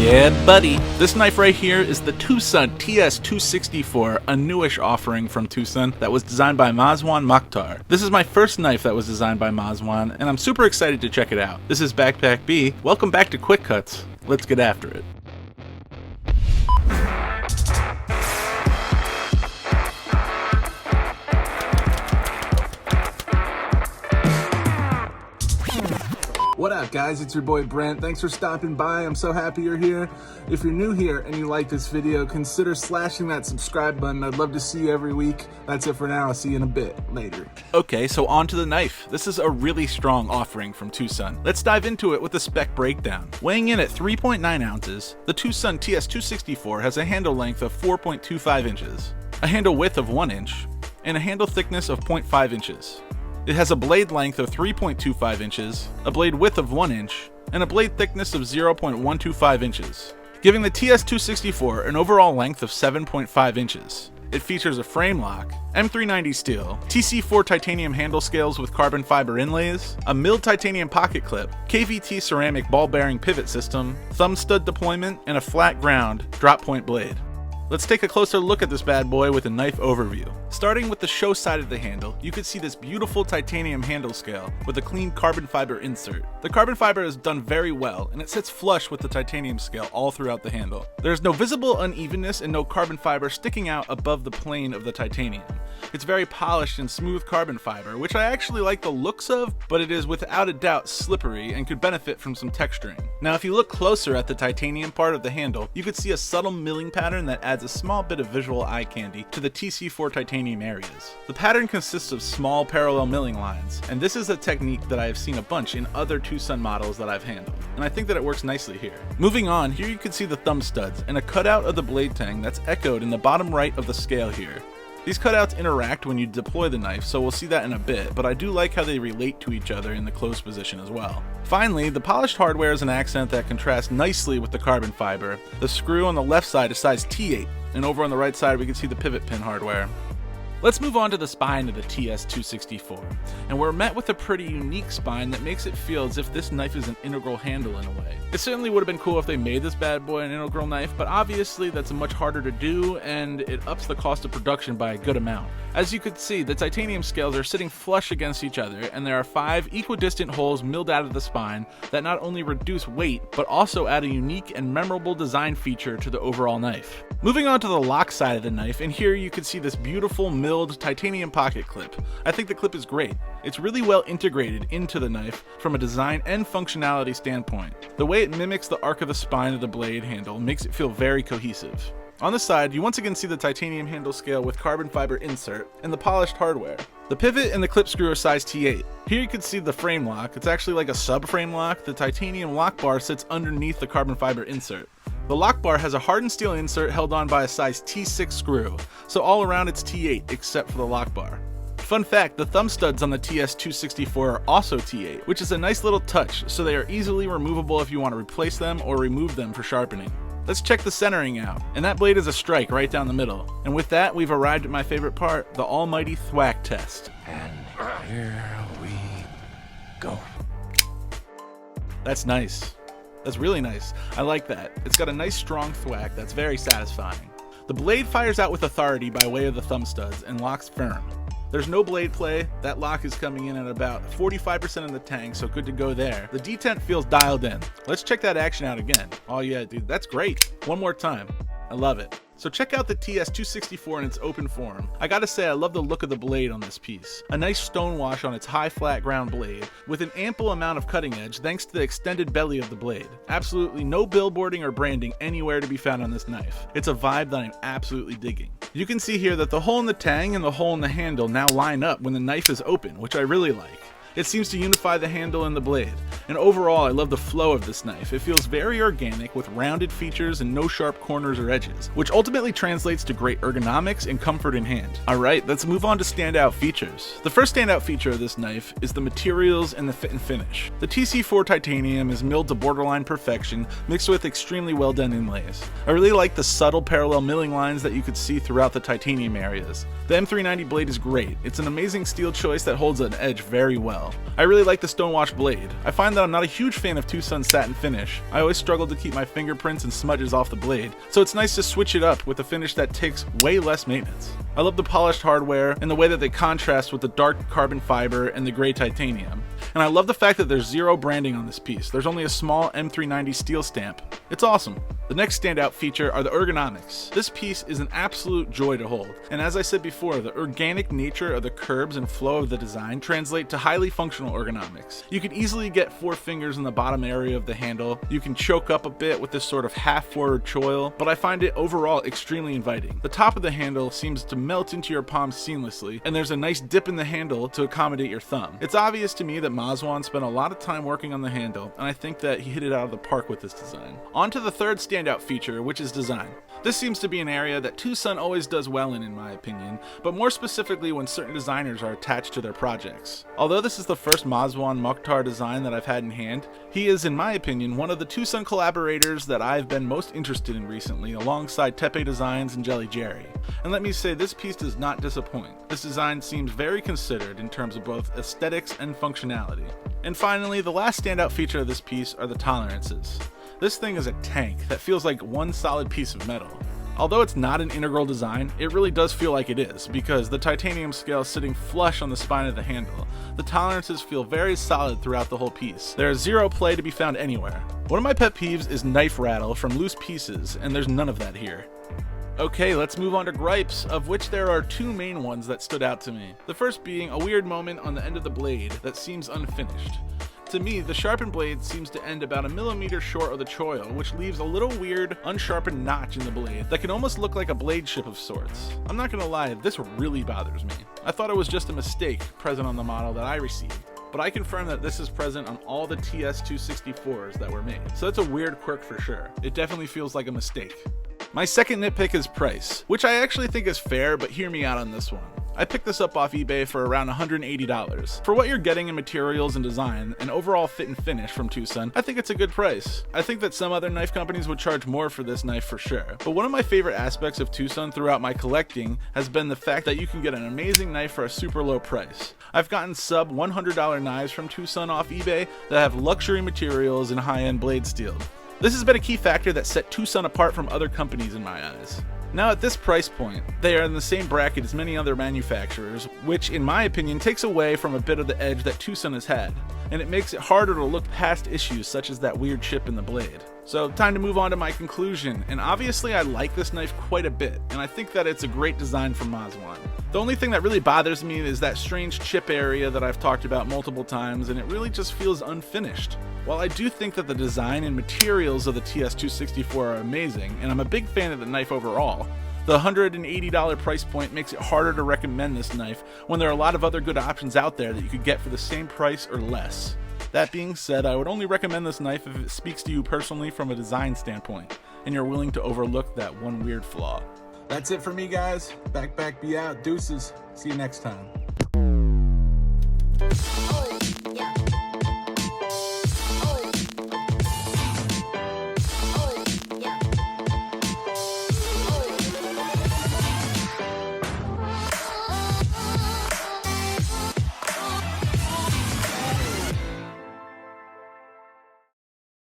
Yeah, buddy. This knife right here is the TwoSun TS264, a newish offering from TwoSun that was designed by Mazwan Moktar. This is my first knife that was designed by Mazwan, and I'm super excited to check it out. This is Backpack B. Welcome back to Quick Cuts. Let's get after it. What up, guys? It's your boy Brent. Thanks for stopping by. I'm so happy you're here. If you're new here and you like this video, consider slashing that subscribe button. I'd love to see you every week. That's it for now. I'll see you in a bit later. Okay, so on to the knife. This is a really strong offering from TwoSun. Let's dive into it with a spec breakdown. Weighing in at 3.9 ounces, the TwoSun TS264 has a handle length of 4.25 inches, a handle width of 1 inch, and a handle thickness of 0.5 inches. It has a blade length of 3.25 inches, a blade width of 1 inch, and a blade thickness of 0.125 inches, giving the TS264 an overall length of 7.5 inches. It features a frame lock, M390 steel, TC4 titanium handle scales with carbon fiber inlays, a milled titanium pocket clip, KVT ceramic ball bearing pivot system, thumb stud deployment, and a flat ground drop point blade. Let's take a closer look at this bad boy with a knife overview. Starting with the show side of the handle, you can see this beautiful titanium handle scale with a clean carbon fiber insert. The carbon fiber is done very well, and it sits flush with the titanium scale all throughout the handle. There's no visible unevenness and no carbon fiber sticking out above the plane of the titanium. It's very polished and smooth carbon fiber, which I actually like the looks of, but it is without a doubt slippery and could benefit from some texturing. Now, if you look closer at the titanium part of the handle, you could see a subtle milling pattern that adds a small bit of visual eye candy to the TC4 titanium areas. The pattern consists of small parallel milling lines, and this is a technique that I have seen a bunch in other TwoSun models that I've handled, and I think that it works nicely here. Moving on, here you can see the thumb studs and a cutout of the blade tang that's echoed in the bottom right of the scale here. These cutouts interact when you deploy the knife, so we'll see that in a bit, but I do like how they relate to each other in the closed position as well. Finally, the polished hardware is an accent that contrasts nicely with the carbon fiber. The screw on the left side is size T8, and over on the right side we can see the pivot pin hardware. Let's move on to the spine of the TS264, and we're met with a pretty unique spine that makes it feel as if this knife is an integral handle in a way. It certainly would have been cool if they made this bad boy an integral knife, but obviously that's much harder to do, and it ups the cost of production by a good amount. As you can see, the titanium scales are sitting flush against each other, and there are 5 equidistant holes milled out of the spine that not only reduce weight, but also add a unique and memorable design feature to the overall knife. Moving on to the lock side of the knife, and here you can see this beautiful milled titanium pocket clip. I think the clip is great. It's really well integrated into the knife from a design and functionality standpoint. The way it mimics the arc of the spine of the blade handle makes it feel very cohesive. On the side, you once again see the titanium handle scale with carbon fiber insert and the polished hardware. The pivot and the clip screw are size T8. Here you can see the frame lock. It's actually like a sub-frame lock. The titanium lock bar sits underneath the carbon fiber insert. The lock bar has a hardened steel insert held on by a size T6 screw, so all around it's T8 except for the lock bar. Fun fact, the thumb studs on the TS264 are also T8, which is a nice little touch, so they are easily removable if you want to replace them or remove them for sharpening. Let's check the centering out, and that blade is a strike right down the middle. And with that, we've arrived at my favorite part, the almighty thwack test. And here we go. That's nice. That's really nice. I like that. It's got a nice strong thwack that's very satisfying. The blade fires out with authority by way of the thumb studs and locks firm. There's no blade play. That lock is coming in at about 45% of the tang, so good to go there. The detent feels dialed in. Let's check that action out again. Oh yeah, dude, that's great. One more time. I love it. So check out the TS264 in its open form. I gotta say, I love the look of the blade on this piece. A nice stone wash on its high flat ground blade, with an ample amount of cutting edge thanks to the extended belly of the blade. Absolutely no billboarding or branding anywhere to be found on this knife. It's a vibe that I'm absolutely digging. You can see here that the hole in the tang and the hole in the handle now line up when the knife is open, which I really like. It seems to unify the handle and the blade, and overall I love the flow of this knife. It feels very organic with rounded features and no sharp corners or edges, which ultimately translates to great ergonomics and comfort in hand. Alright, let's move on to standout features. The first standout feature of this knife is the materials and the fit and finish. The TC4 titanium is milled to borderline perfection, mixed with extremely well done inlays. I really like the subtle parallel milling lines that you could see throughout the titanium areas. The M390 blade is great. It's an amazing steel choice that holds an edge very well. well. I really like the stonewash blade. I find that I'm not a huge fan of TwoSun satin finish. I always struggle to keep my fingerprints and smudges off the blade, so it's nice to switch it up with a finish that takes way less maintenance. I love the polished hardware and the way that they contrast with the dark carbon fiber and the gray titanium. And I love the fact that there's zero branding on this piece. There's only a small M390 steel stamp. It's awesome. The next standout feature are the ergonomics. This piece is an absolute joy to hold, and as I said before, the organic nature of the curves and flow of the design translate to highly functional ergonomics. You can easily get 4 fingers in the bottom area of the handle. You can choke up a bit with this sort of half-forward choil, but I find it overall extremely inviting. The top of the handle seems to melt into your palm seamlessly, and there's a nice dip in the handle to accommodate your thumb. It's obvious to me that Mazwan spent a lot of time working on the handle, and I think that he hit it out of the park with this design. On to the third standout feature, which is design. This seems to be an area that TwoSun always does well in my opinion, but more specifically when certain designers are attached to their projects. Although this is the first Mazwan Moktar design that I've had in hand, he is, in my opinion, one of the TwoSun collaborators that I've been most interested in recently, alongside Tepe Designs and Jelly Jerry. And let me say, this piece does not disappoint. This design seems very considered in terms of both aesthetics and functionality. And finally, the last standout feature of this piece are the tolerances. This thing is a tank that feels like one solid piece of metal. Although it's not an integral design, it really does feel like it is, because the titanium scale is sitting flush on the spine of the handle. The tolerances feel very solid throughout the whole piece. There is zero play to be found anywhere. One of my pet peeves is knife rattle from loose pieces, and there's none of that here. Okay, let's move on to gripes, of which there are 2 main ones that stood out to me. The first being a weird moment on the end of the blade that seems unfinished. To me, the sharpened blade seems to end about 1 millimeter short of the choil, which leaves a little weird, unsharpened notch in the blade that can almost look like a blade chip of sorts. I'm not gonna lie, this really bothers me. I thought it was just a mistake present on the model that I received, but I confirm that this is present on all the TS264s that were made, so that's a weird quirk for sure. It definitely feels like a mistake. My second nitpick is price, which I actually think is fair, but hear me out on this one. I picked this up off eBay for around $180. For what you're getting in materials and design, and overall fit and finish from TwoSun, I think it's a good price. I think that some other knife companies would charge more for this knife for sure. But one of my favorite aspects of TwoSun throughout my collecting has been the fact that you can get an amazing knife for a super low price. I've gotten sub $100 knives from TwoSun off eBay that have luxury materials and high-end blade steel. This has been a key factor that set TwoSun apart from other companies in my eyes. Now at this price point, they are in the same bracket as many other manufacturers, which in my opinion takes away from a bit of the edge that TwoSun has had, and it makes it harder to look past issues such as that weird chip in the blade. So time to move on to my conclusion, and obviously I like this knife quite a bit, and I think that it's a great design from Mazwan. The only thing that really bothers me is that strange chip area that I've talked about multiple times, and it really just feels unfinished. While I do think that the design and materials of the TS264 are amazing, and I'm a big fan of the knife overall, the $180 price point makes it harder to recommend this knife when there are a lot of other good options out there that you could get for the same price or less. That being said, I would only recommend this knife if it speaks to you personally from a design standpoint, and you're willing to overlook that one weird flaw. That's it for me, guys. Back, be out. Deuces. See you next time.